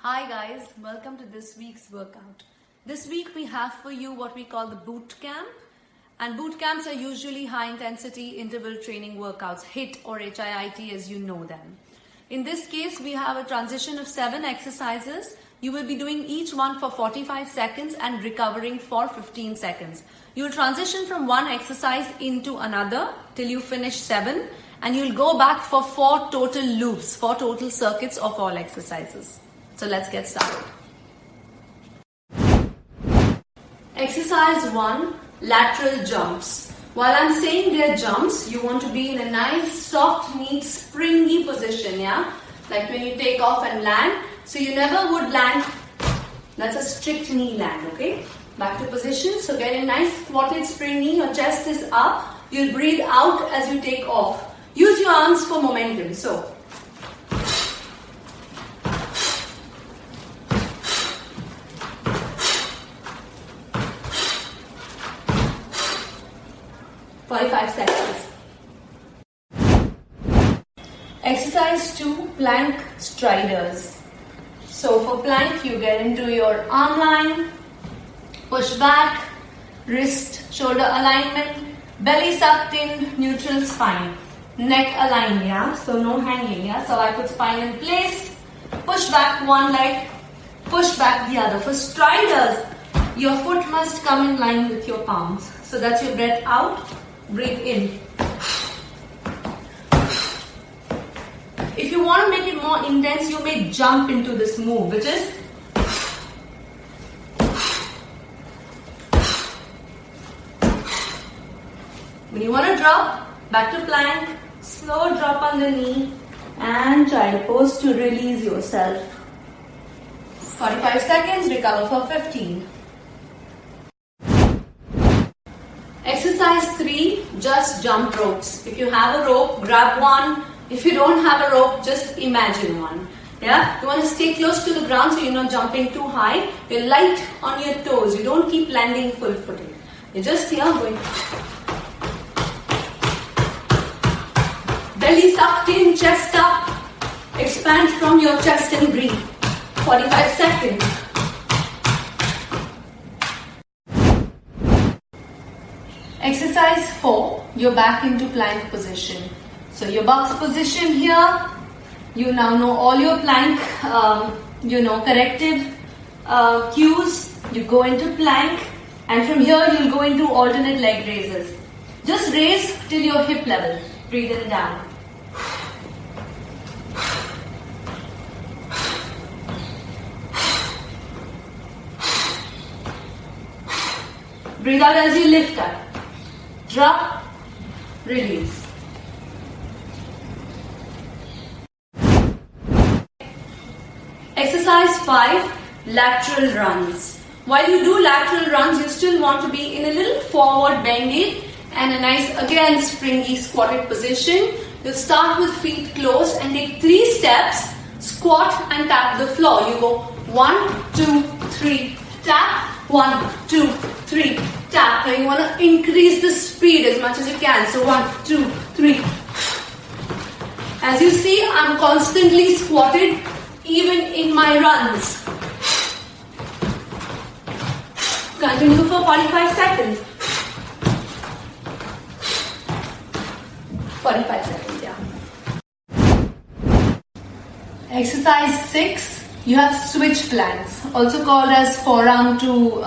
Hi guys, welcome to this week's workout. This week we have for you what we call the boot camp. And boot camps are usually high intensity interval training workouts, HIIT or HIIT as you know them. In this case, we have a transition of 7 exercises. You will be doing each one for 45 seconds and recovering for 15 seconds. You will transition from one exercise into another till you finish 7, and you'll go back for 4 total loops, 4 total circuits of all exercises. So let's get started. Exercise 1, lateral jumps. While I'm saying they're jumps, you want to be in a nice, soft, neat, springy position, yeah? Like when you take off and land. So you never would land, that's a strict knee land, okay? Back to position, so get a nice squatted springy, your chest is up. You'll breathe out as you take off. Use your arms for momentum, so. "45 seconds. Exercise 2, plank striders. So for plank, you get into your arm line, push back, wrist, shoulder alignment, belly sucked in, neutral spine, neck aligned, yeah? So no hanging, yeah? So I put spine in place, push back one leg, push back the other. For striders, your foot must come in line with your palms. So that's your breath out. Breathe in. If you want to make it more intense, you may jump into this move, which is when you want to drop, back to plank, slow drop on the knee and child pose to release yourself. 45 seconds, recover for 15. Exercise 3, just jump ropes. If you have a rope, grab one. If you don't have a rope, just imagine one. Yeah? You want to stay close to the ground so you're not jumping too high. You're light on your toes. You don't keep landing full footed. You're just here going. Belly sucked in, chest up. Expand from your chest and breathe. 45 seconds. Exercise 4, you're back into plank position. So your box position here, you now know all your plank, corrective cues. You go into plank, and from here you'll go into alternate leg raises. Just raise till your hip level. Breathe in down. Breathe out as you lift up. Drop, release. Exercise 5, lateral runs. While you do lateral runs, you still want to be in a little forward bended and a nice, again, springy squatted position. You'll start with feet closed and take 3 steps, squat and tap the floor. You go 1, 2, 3, tap, 1, 2, 3, tap. Now you want to increase the speed as much as you can. So 1, 2, 3. As you see, I'm constantly squatted even in my runs. Continue for 45 seconds. 45 seconds, yeah. Exercise 6, you have switch planks, also called as forearm to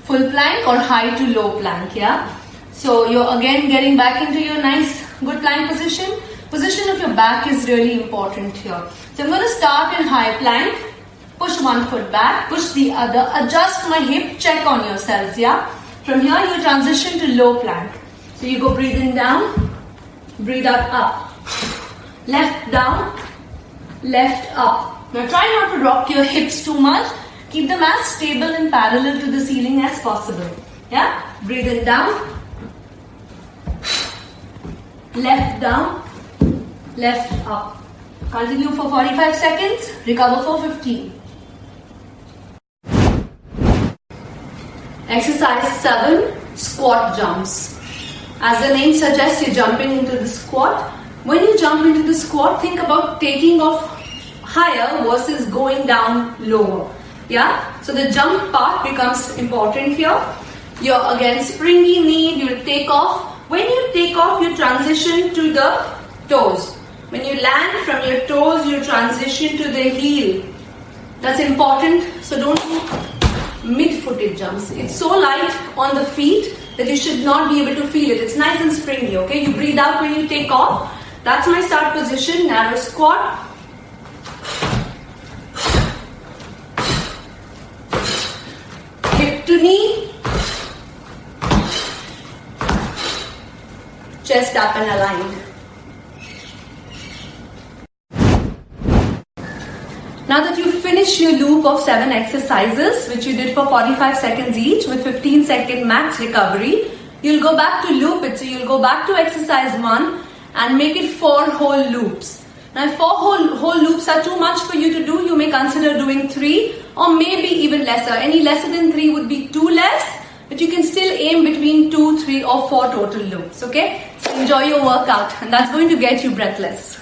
full plank or high to low plank, yeah. So you're again getting back into your nice good plank position. Position of your back is really important here. So I'm going to start in high plank, push one foot back, push the other, adjust my hip, check on yourselves, yeah. From here you transition to low plank. So you go breathing down, breathe out up, left down, left up. Now try not to rock your hips too much. Keep them as stable and parallel to the ceiling as possible. Yeah? Breathe in down, left down, left up. Continue for 45 seconds, recover for 15. Exercise 7, squat jumps. As the name suggests, you're jumping into the squat. When you jump into the squat, think about taking off higher versus going down lower. Yeah, so the jump part becomes important here. You're again springy knee, you'll take off. When you take off, you transition to the toes. When you land from your toes, you transition to the heel. That's important, so don't do mid-footed jumps. It's so light on the feet that you should not be able to feel it. It's nice and springy, okay? You breathe out when you take off. That's my start position, narrow squat. Hip to knee. Chest up and aligned. Now that you finish your loop of 7 exercises, which you did for 45 seconds each with 15-second max recovery, you'll go back to loop it. So you'll go back to exercise 1 and make it 4 whole loops. Now if 4 whole loops are too much for you to do, you may consider doing 3 or maybe even lesser. Any lesser than 3 would be too less, but you can still aim between 2, 3 or 4 total loops, okay? So enjoy your workout, and that's going to get you breathless.